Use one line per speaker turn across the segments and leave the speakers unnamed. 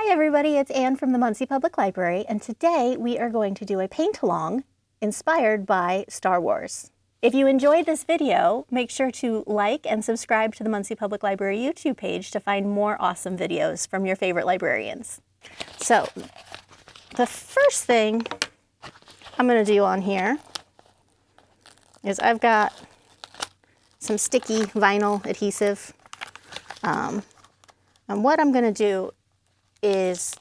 Hi everybody, it's Anne from the Muncie Public Library, and today we are going to do a paint-along inspired by Star Wars. If you enjoyed this video, make sure to like and subscribe to the Muncie Public Library YouTube page to find more awesome videos from your favorite librarians. So, the first thing I'm going to do on here is I've got some sticky vinyl adhesive, and what I'm going to do is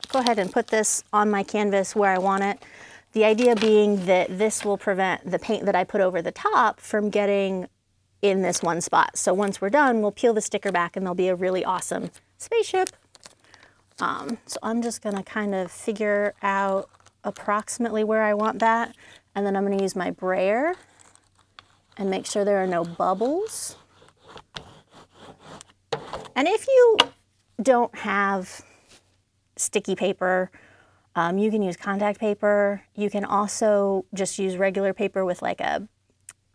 go ahead and put this on my canvas where I want it. The idea being that this will prevent the paint that I put over the top from getting in this one spot. So once we're done, we'll peel the sticker back and there'll be a really awesome spaceship. So I'm just gonna kind of figure out approximately where I want that. And then I'm gonna use my brayer and make sure there are no bubbles. And if you don't have sticky paper, you can use contact paper. You can also just use regular paper with like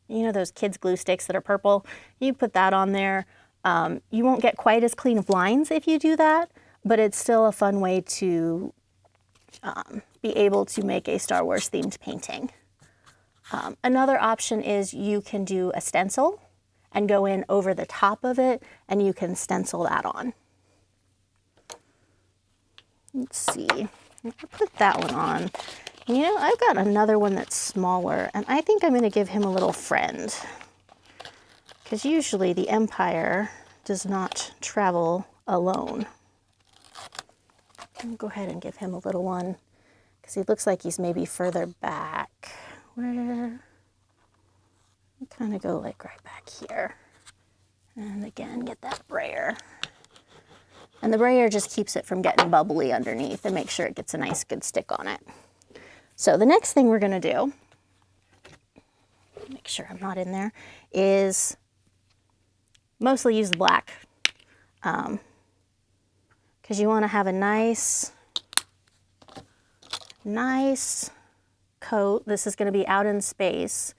those kids glue sticks that are purple. You put that on there. You won't get quite as clean of lines if you do that, but it's still a fun way to be able to make a Star Wars themed painting. Another option is you can do a stencil and go in over the top of it and you can stencil that on. Let's see, I'll put that one on. You know, I've got another one that's smaller, and I think I'm going to give him a little friend. Because usually the Empire does not travel alone. I'll go ahead and give him a little one, because he looks like he's maybe further back. Where? I'll kind of go like right back here. And again, get that brayer. And the brayer just keeps it from getting bubbly underneath and make sure it gets a nice good stick on it. So the next thing we're gonna do, make sure I'm not in there, is mostly use the black. Because you wanna have a nice coat. This is gonna be out in space.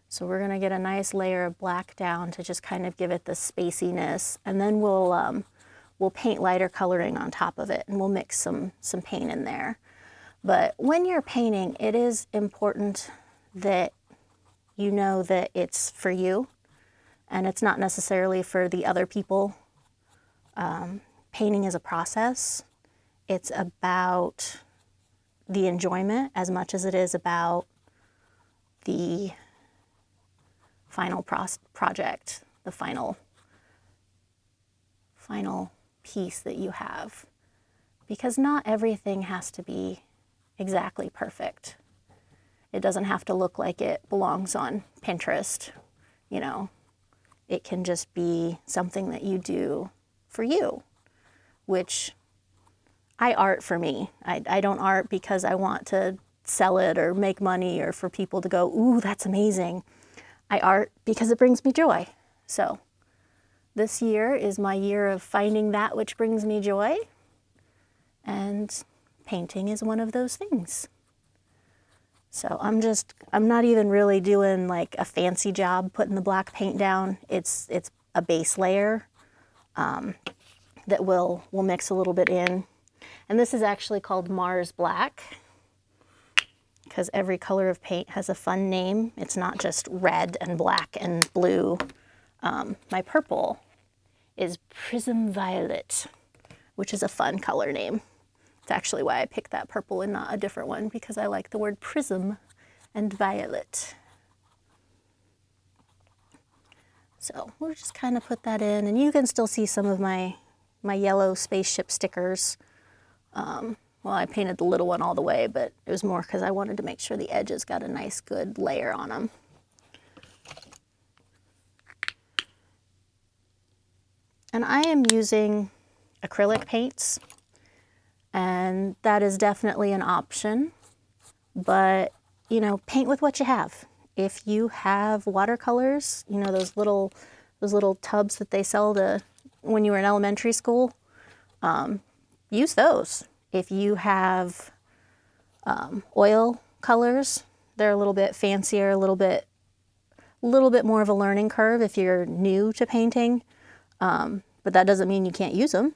So we're gonna get a nice layer of black down to just kind of give it the spaciness. And then we'll paint lighter coloring on top of it, and we'll mix some paint in there. But when you're painting, it is important that you know that it's for you, and it's not necessarily for the other people. Painting is a process. It's about the enjoyment as much as it is about the final project, the final piece that you have, because not everything has to be exactly perfect. It doesn't have to look like it belongs on Pinterest. You know, it can just be something that you do for you, which I art for me. I don't art because I want to sell it or make money or for people to go, ooh, that's amazing. I art because it brings me joy. So this year is my year of finding that which brings me joy, and painting is one of those things. So I'm not even really doing like a fancy job putting the black paint down. It's a base layer that we'll mix a little bit in. And this is actually called Mars Black, because every color of paint has a fun name. It's not just red and black and blue. My purple is Prism Violet, which is a fun color name. It's actually why I picked that purple and not a different one, because I like the word prism and violet. So we'll just kind of put that in, and you can still see some of my yellow spaceship stickers. Well, I painted the little one all the way, but it was more because I wanted to make sure the edges got a nice good layer on them. And I am using acrylic paints, and that is definitely an option, but you know, paint with what you have. If you have watercolors, you know, those little tubs that they sell when you were in elementary school, use those. If you have oil colors, they're a little bit fancier, a little bit more of a learning curve if you're new to painting. But that doesn't mean you can't use them.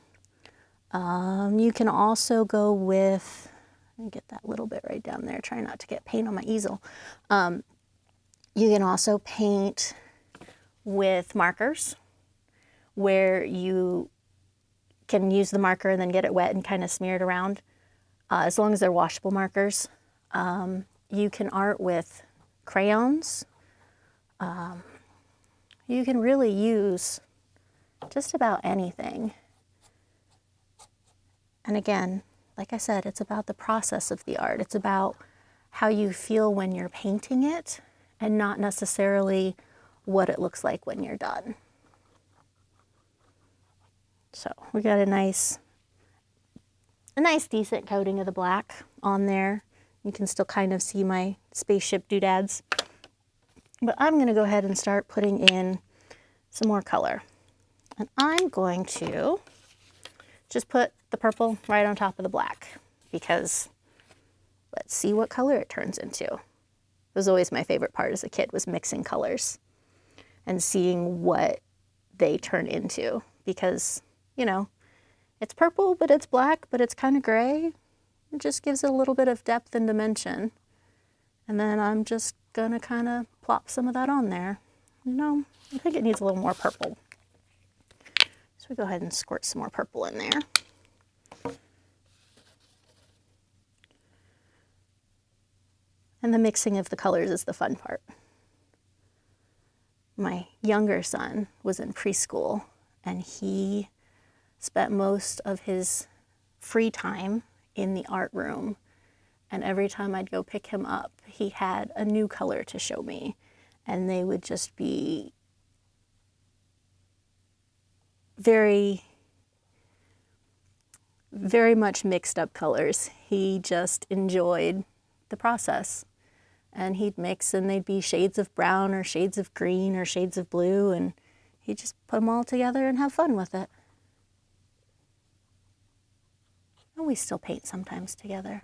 You can also go with, let me get that little bit right down there, try not to get paint on my easel. You can also paint with markers, where you can use the marker and then get it wet and kind of smear it around, as long as they're washable markers. You can art with crayons. You can really use just about anything. And again, like I said, it's about the process of the art. It's about how you feel when you're painting it and not necessarily what it looks like when you're done. So we got a nice decent coating of the black on there. You can still kind of see my spaceship doodads. But I'm going to go ahead and start putting in some more color. And I'm going to just put the purple right on top of the black, because let's see what color it turns into. It was always my favorite part as a kid, was mixing colors and seeing what they turn into, because, you know, it's purple, but it's black, but it's kind of gray. It just gives it a little bit of depth and dimension. And then I'm just gonna kind of plop some of that on there. You know, I think it needs a little more purple. So we go ahead and squirt some more purple in there. And the mixing of the colors is the fun part. My younger son was in preschool, and he spent most of his free time in the art room. And every time I'd go pick him up, he had a new color to show me. And they would just be very, very much mixed up colors. He just enjoyed the process. And he'd mix, and they'd be shades of brown or shades of green or shades of blue, and he'd just put them all together and have fun with it. And we still paint sometimes together.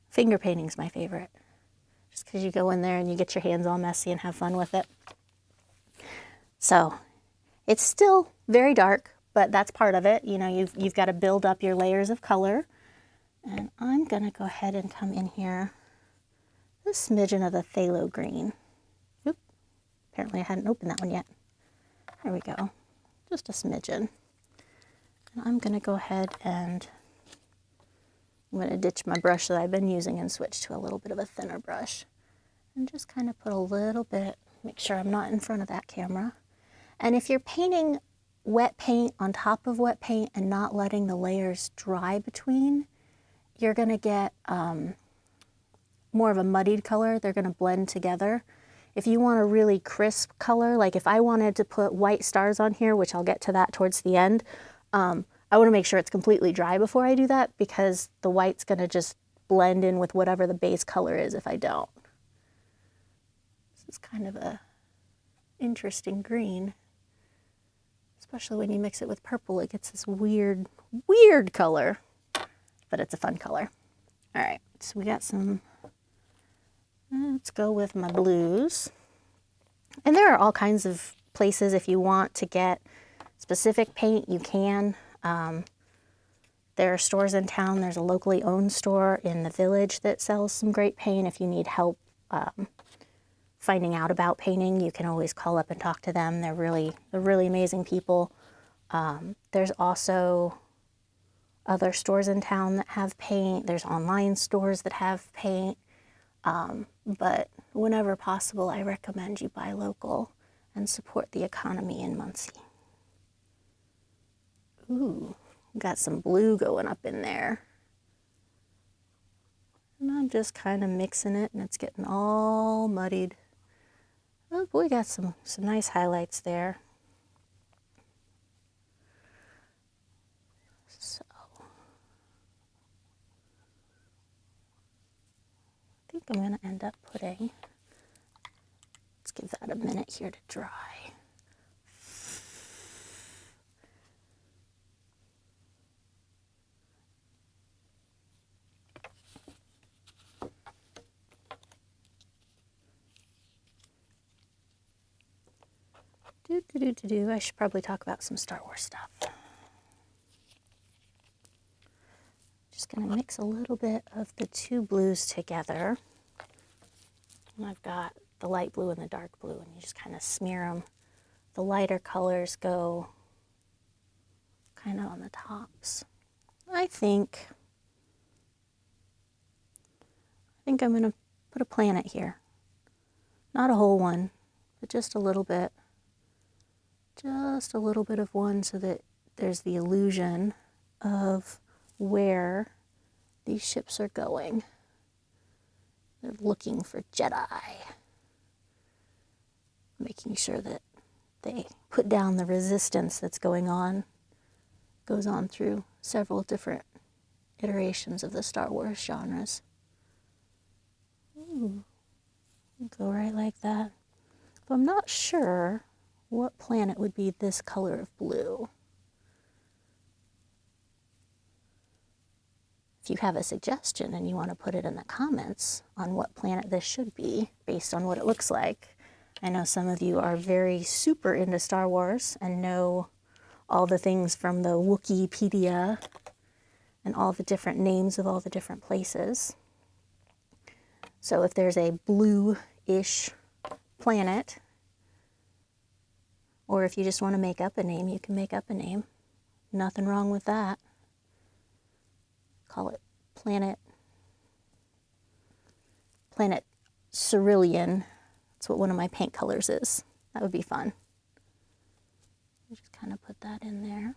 Finger painting's my favorite, just because you go in there and you get your hands all messy and have fun with it. So it's still very dark, but that's part of it. You know, you've got to build up your layers of color. And I'm gonna go ahead and come in here, a smidgen of the phthalo green. Oop, apparently I hadn't opened that one yet. There we go, just a smidgen. And I'm gonna go ahead and I'm gonna ditch my brush that I've been using and switch to a little bit of a thinner brush. And just kind of put a little bit, make sure I'm not in front of that camera. And if you're painting wet paint on top of wet paint and not letting the layers dry between, you're going to get more of a muddied color. They're going to blend together. If you want a really crisp color, like if I wanted to put white stars on here, which I'll get to that towards the end, I want to make sure it's completely dry before I do that, because the white's going to just blend in with whatever the base color is if I don't. This is kind of a interesting green, especially when you mix it with purple. It gets this weird, weird color. But it's a fun color. All right, so we got some, let's go with my blues. And there are all kinds of places, if you want to get specific paint, you can. There are stores in town. There's a locally owned store in the village that sells some great paint. If you need help finding out about painting, you can always call up and talk to them. They're really amazing people. There's also other stores in town that have paint. There's online stores that have paint. But whenever possible, I recommend you buy local and support the economy in Muncie. Ooh, got some blue going up in there. And I'm just kind of mixing it, and it's getting all muddied. Oh, we got some nice highlights there. So I think I'm going to end up putting, let's give that a minute here to dry. I should probably talk about some Star Wars stuff. just going to mix a little bit of the two blues together. And I've got the light blue and the dark blue, and you just kind of smear them. The lighter colors go kind of on the tops. I think I'm going to put a planet here. Not a whole one, but just a little bit. Just a little bit of one so that there's the illusion of where these ships are going. They're looking for Jedi. Making sure that they put down the resistance that's going on. Goes on through several different iterations of the Star Wars genres. Ooh. Go right like that. But I'm not sure what planet would be this color of blue. If you have a suggestion and you want to put it in the comments on what planet this should be based on what it looks like. I know some of you are very super into Star Wars and know all the things from the Wikipedia and all the different names of all the different places. So if there's a blue-ish planet, or if you just want to make up a name, you can make up a name. Nothing wrong with that. Call it Planet Cerulean. That's what one of my paint colors is. That would be fun. Just kind of put that in there.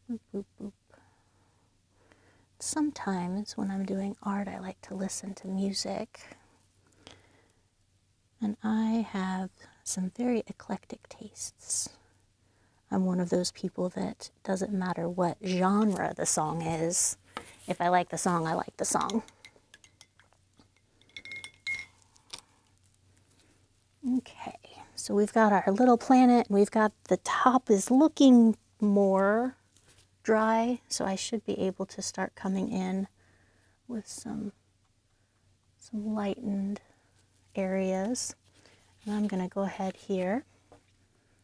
Boop, boop, boop. Sometimes when I'm doing art, I like to listen to music. And I have some very eclectic tastes. I'm one of those people that doesn't matter what genre the song is. If I like the song, I like the song. Okay, so we've got our little planet. We've got the top is looking more dry, so I should be able to start coming in with some lightened areas. And I'm going to go ahead here.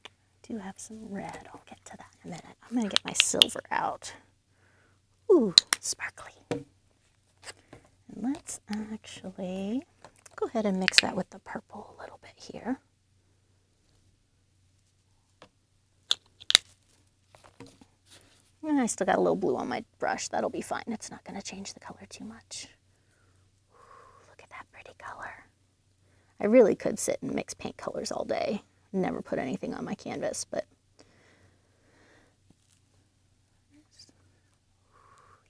I do have some red. I'll get to that in a minute. I'm going to get my silver out. Ooh, sparkly. And let's actually go ahead and mix that with the purple a little bit here. And I still got a little blue on my brush. That'll be fine. It's not going to change the color too much. Ooh, look at that pretty color. I really could sit and mix paint colors all day. Never put anything on my canvas, but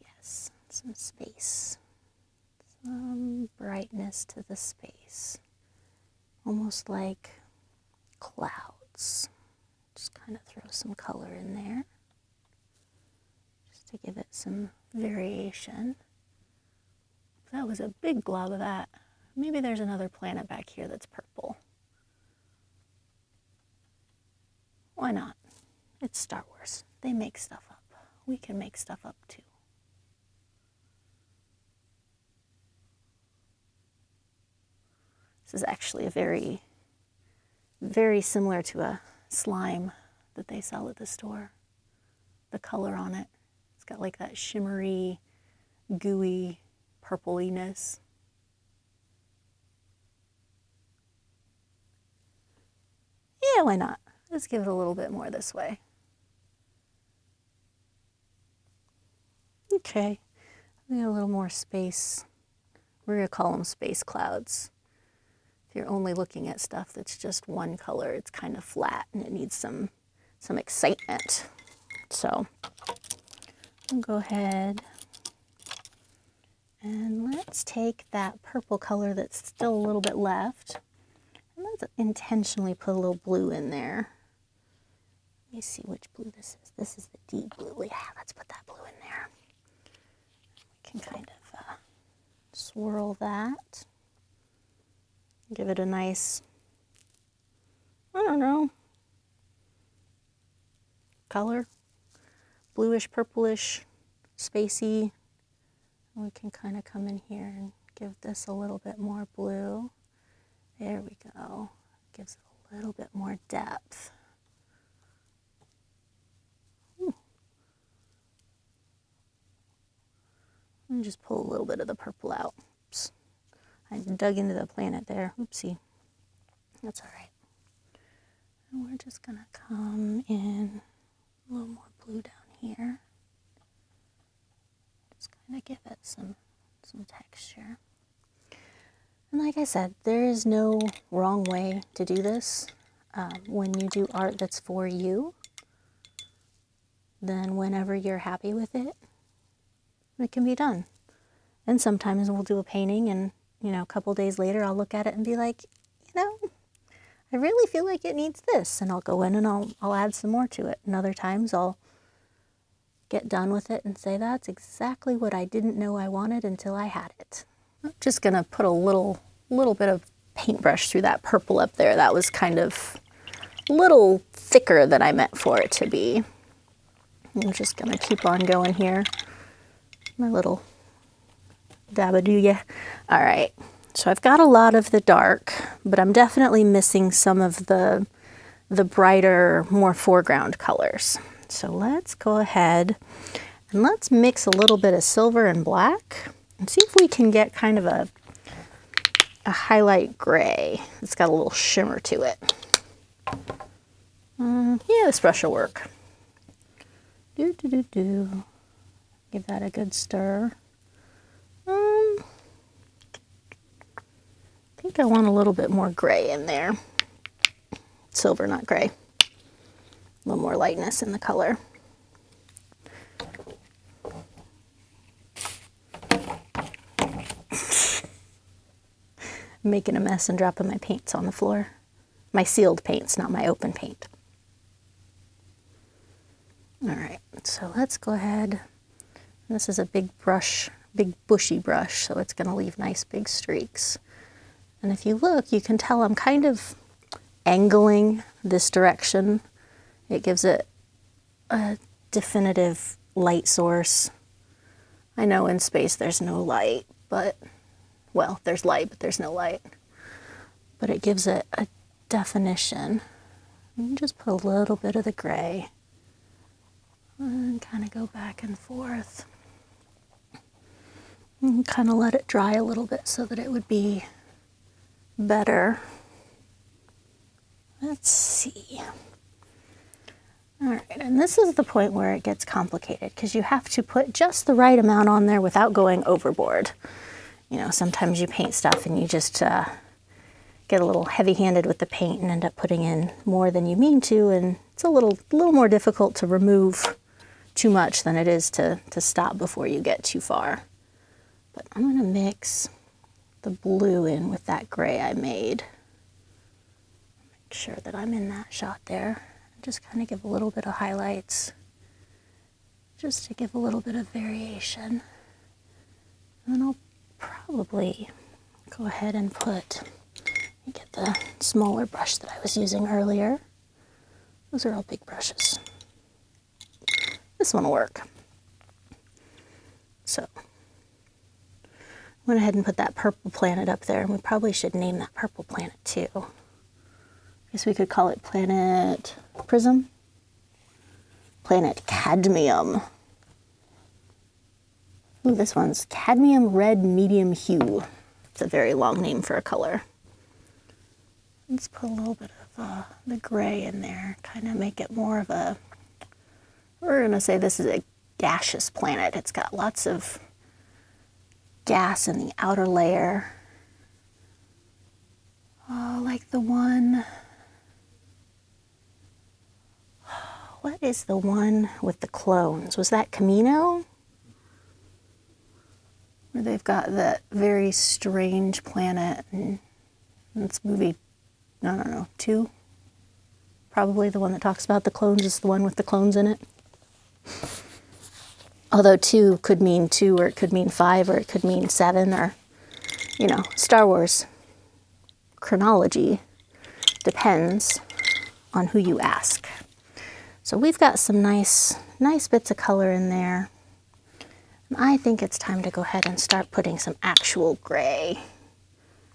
yes, some space. Some brightness to the space. Almost like clouds. Just kind of throw some color in there. To give it some variation. That was a big glob of that. Maybe there's another planet back here that's purple. Why not? It's Star Wars. They make stuff up. We can make stuff up too. This is actually a very, very similar to a slime that they sell at the store. The color on it. It's got like that shimmery, gooey purpliness. Yeah, why not? Let's give it a little bit more this way. Okay, we got a little more space. We're going to call them space clouds. If you're only looking at stuff that's just one color, it's kind of flat and it needs some excitement. So I'll go ahead and let's take that purple color that's still a little bit left and let's intentionally put a little blue in there. Let me see which blue this is. This is the deep blue. Yeah, let's put that blue in there. We can kind of swirl that. Give it a nice, I don't know, color. Bluish, purplish, spacey. We can kind of come in here and give this a little bit more blue. There we go. Gives it a little bit more depth. Ooh, And just pull a little bit of the purple out. Oops. I dug into the planet there. Oopsie. That's all right. And we're just gonna come in a little more blue down here. Just kind of give it some texture. And like I said, there is no wrong way to do this. When you do art that's for you, then whenever you're happy with it, it can be done. And sometimes we'll do a painting and, you know, a couple days later I'll look at it and be like, you know, I really feel like it needs this. And I'll go in and I'll add some more to it. And other times I'll get done with it and say, that's exactly what I didn't know I wanted until I had it. I'm just gonna put a little bit of paintbrush through that purple up there. That was kind of a little thicker than I meant for it to be. I'm just gonna keep on going here. My little dabadooya. All right, so I've got a lot of the dark, but I'm definitely missing some of the brighter, more foreground colors. So let's go ahead and let's mix a little bit of silver and black and see if we can get kind of a highlight gray. It's got a little shimmer to it. Yeah, this brush will work. Give that a good stir. I think I want a little bit more gray in there. Silver, not gray. A little more lightness in the color. Making a mess and dropping my paints on the floor. My sealed paints, not my open paint. All right, so let's go ahead. This is a big brush, big bushy brush, so it's gonna leave nice big streaks. And if you look, you can tell I'm kind of angling this direction. It gives it a definitive light source. I know in space there's no light, but, well, there's light, but there's no light. But it gives it a definition. And just put a little bit of the gray and kind of go back and forth. And kind of let it dry a little bit so that it would be better. Let's see. All right, and this is the point where it gets complicated because you have to put just the right amount on there without going overboard. You know, sometimes you paint stuff and you just get a little heavy-handed with the paint and end up putting in more than you mean to, and it's a little more difficult to remove too much than it is to stop before you get too far. But I'm gonna mix the blue in with that gray I made. Make sure that I'm in that shot there. Just kind of give a little bit of highlights, just to give a little bit of variation. And then I'll probably go ahead and get the smaller brush that I was using earlier. Those are all big brushes. This one will work. So, went ahead and put that purple planet up there, and we probably should name that purple planet too. I guess we could call it Planet Prism. Planet Cadmium. Ooh, this one's Cadmium Red Medium Hue. It's a very long name for a color. Let's put a little bit of the gray in there, kind of make it more of a, we're going to say this is a gaseous planet. It's got lots of gas in the outer layer. Oh, like the one, what is the one with the clones? Was that Camino? Where they've got that very strange planet, and this movie, I don't know, 2? Probably the one that talks about the clones is the one with the clones in it. Although 2 could mean 2, or it could mean 5, or it could mean 7, or, you know, Star Wars chronology depends on who you ask. So we've got some nice bits of color in there. And I think it's time to go ahead and start putting some actual gray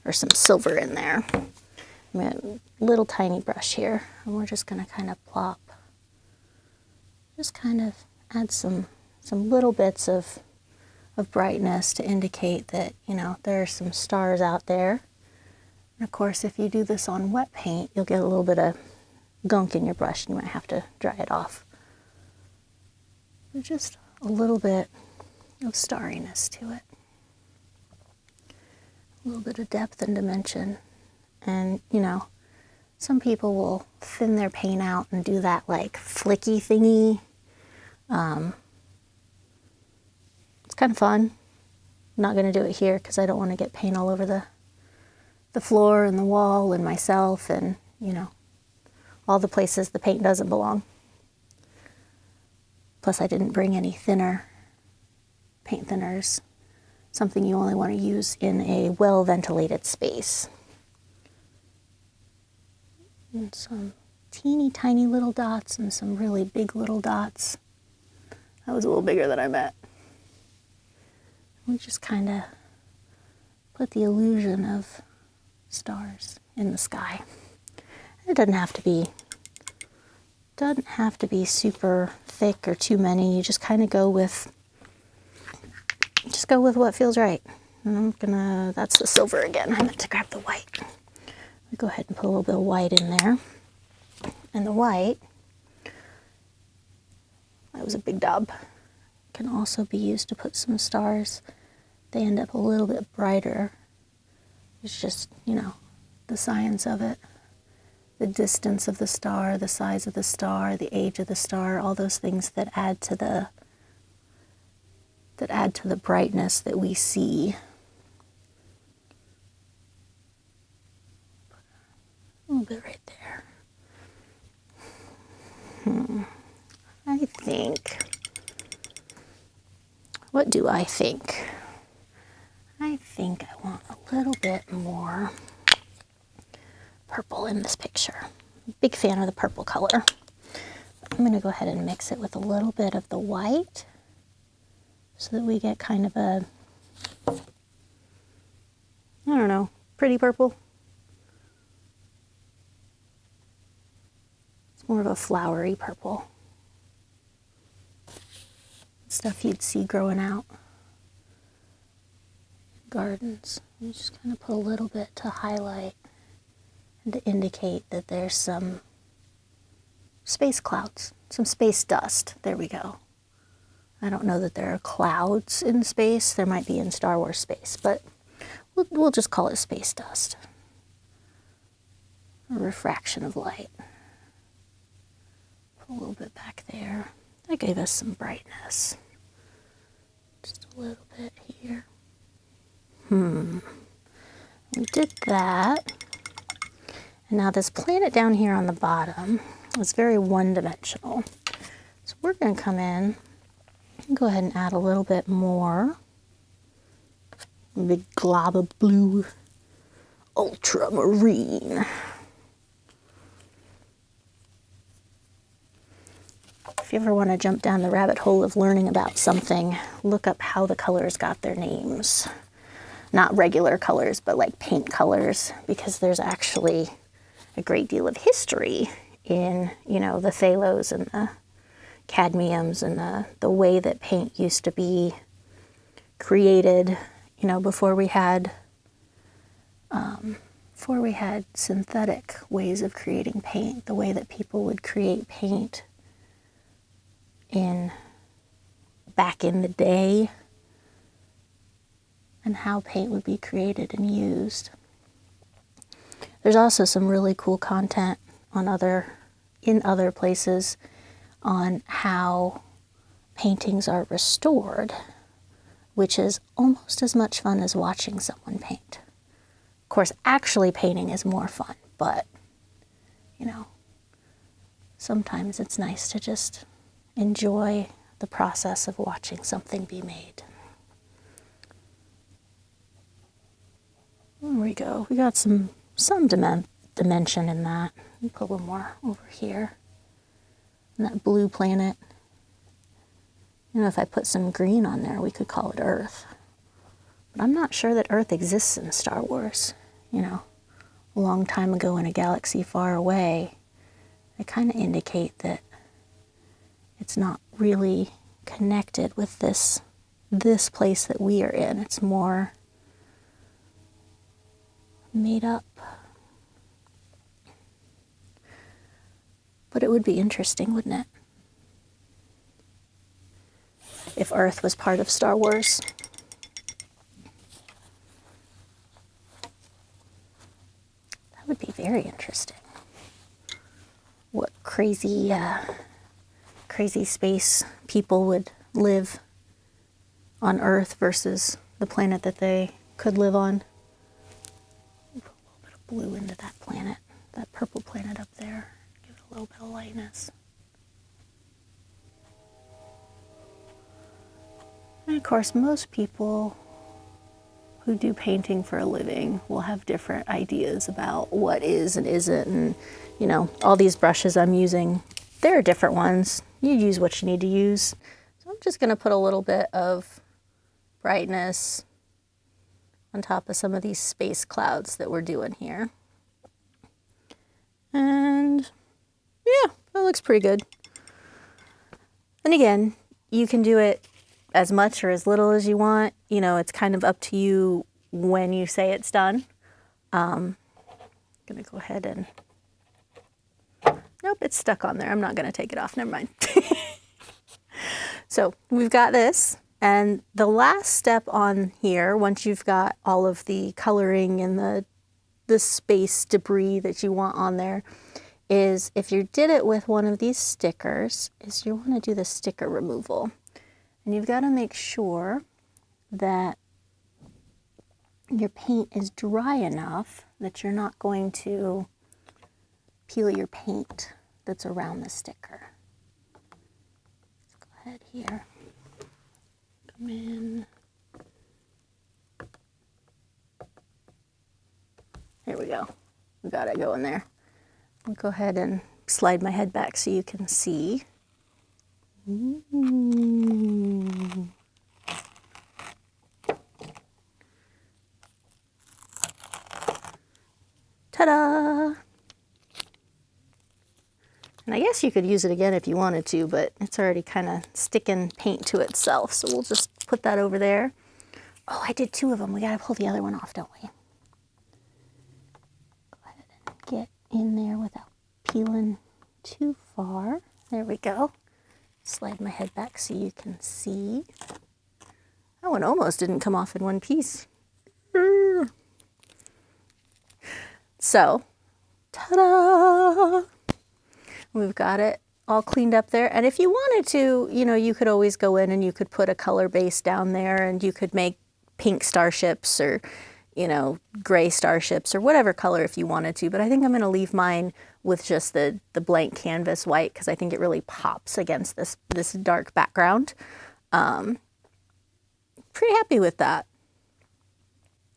or some silver in there. I'm going to little tiny brush here, and we're just going to kind of plop, just kind of add some little bits of of brightness to indicate that, you know, there are some stars out there. And of course, if you do this on wet paint, you'll get a little bit of gunk in your brush and you might have to dry it off. But just a little bit of starriness to it. A little bit of depth and dimension. And, you know, some people will thin their paint out and do that like flicky thingy. It's kind of fun. I'm not going to do it here because I don't want to get paint all over the floor and the wall and myself and, you know, all the places the paint doesn't belong. Plus I didn't bring any paint thinners, something you only want to use in a well-ventilated space. And some teeny tiny little dots and some really big little dots. That was a little bigger than I meant. We just kind of put the illusion of stars in the sky. It doesn't have to be super thick or too many. You just kind of go with what feels right. And that's the silver again. I meant to grab the white. I'll go ahead and put a little bit of white in there. And the white, that was a big daub, can also be used to put some stars. They end up a little bit brighter. It's just, you know, the science of it. The distance of the star, the size of the star, the age of the star, all those things that add to the brightness that we see. A little bit right there. I think, what do I think? I think I want a little bit more purple in this picture. Big fan of the purple color. I'm going to go ahead and mix it with a little bit of the white so that we get kind of a, I don't know, pretty purple. It's more of a flowery purple. Stuff you'd see growing out in gardens. You just kind of put a little bit to highlight and to indicate that there's some space clouds, some space dust. There we go. I don't know that there are clouds in space. There might be in Star Wars space, but we'll just call it space dust. A refraction of light. Put a little bit back there. That gave us some brightness. Just a little bit here. We did that. And now this planet down here on the bottom is very one-dimensional. So we're going to come in and go ahead and add a little bit more. A big glob of blue ultramarine. If you ever want to jump down the rabbit hole of learning about something, look up how the colors got their names. Not regular colors, but like paint colors, because there's actually a great deal of history in, you know, the phthalos and the cadmiums and the way that paint used to be created, you know, before we had synthetic ways of creating paint, the way that people would create paint back in the day, and how paint would be created and used. There's also some really cool content in other places on how paintings are restored, which is almost as much fun as watching someone paint. Of course, actually painting is more fun, but, you know, sometimes it's nice to just enjoy the process of watching something be made. There we go. We got some dimension in that. We'll put a little more over here. And that blue planet. You know, if I put some green on there, we could call it Earth. But I'm not sure that Earth exists in Star Wars. You know, a long time ago in a galaxy far away, they kind of indicate that it's not really connected with this this place that we are in. It's more made up. But it would be interesting, wouldn't it? If Earth was part of Star Wars. That would be very interesting. What crazy, crazy space people would live on Earth versus the planet that they could live on. Put a little bit of blue into that planet, that purple planet up there. Give it a little bit of lightness. And of course, most people who do painting for a living will have different ideas about what is and isn't. And, you know, all these brushes I'm using, there are different ones. You use what you need to use. So I'm just going to put a little bit of brightness on top of some of these space clouds that we're doing here. And yeah, that looks pretty good. And again, you can do it as much or as little as you want. You know, it's kind of up to you when you say it's done. I'm gonna go ahead and, nope, it's stuck on there. I'm not gonna take it off, never mind. So we've got this, and the last step on here, once you've got all of the coloring and the space debris that you want on there, is if you did it with one of these stickers, is you wanna do the sticker removal. And you've got to make sure that your paint is dry enough that you're not going to peel your paint that's around the sticker. Let's go ahead here. Come in. Here we go. We got it going there. I'll go ahead and slide my head back so you can see. Ooh. Ta-da! And I guess you could use it again if you wanted to, but it's already kind of sticking paint to itself, so we'll just put that over there. Oh, I did 2 of them. We gotta pull the other one off, don't we? Go ahead and get in there without peeling too far. There we go. Slide my head back so you can see. That one almost didn't come off in one piece. So, ta-da! We've got it all cleaned up there. And if you wanted to, you know, you could always go in and you could put a color base down there, and you could make pink starships or, you know, gray starships or whatever color if you wanted to. But I think I'm going to leave mine with just the blank canvas white, because I think it really pops against this dark background. Pretty happy with that.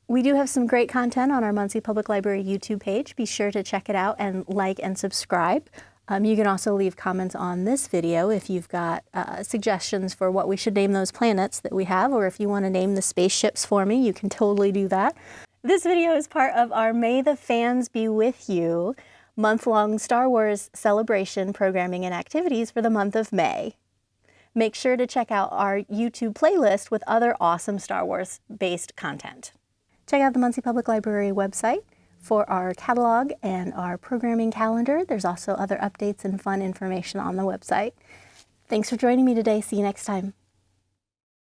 We do have some great content on our Muncie Public Library YouTube page. Be sure to check it out and like and subscribe. You can also leave comments on this video if you've got suggestions for what we should name those planets that we have, or if you want to name the spaceships for me, you can totally do that. This video is part of our May the Fans Be With You month-long Star Wars celebration programming and activities for the month of May. Make sure to check out our YouTube playlist with other awesome Star Wars-based content. Check out the Muncie Public Library website for our catalog and our programming calendar. There's also other updates and fun information on the website. Thanks for joining me today. See you next time.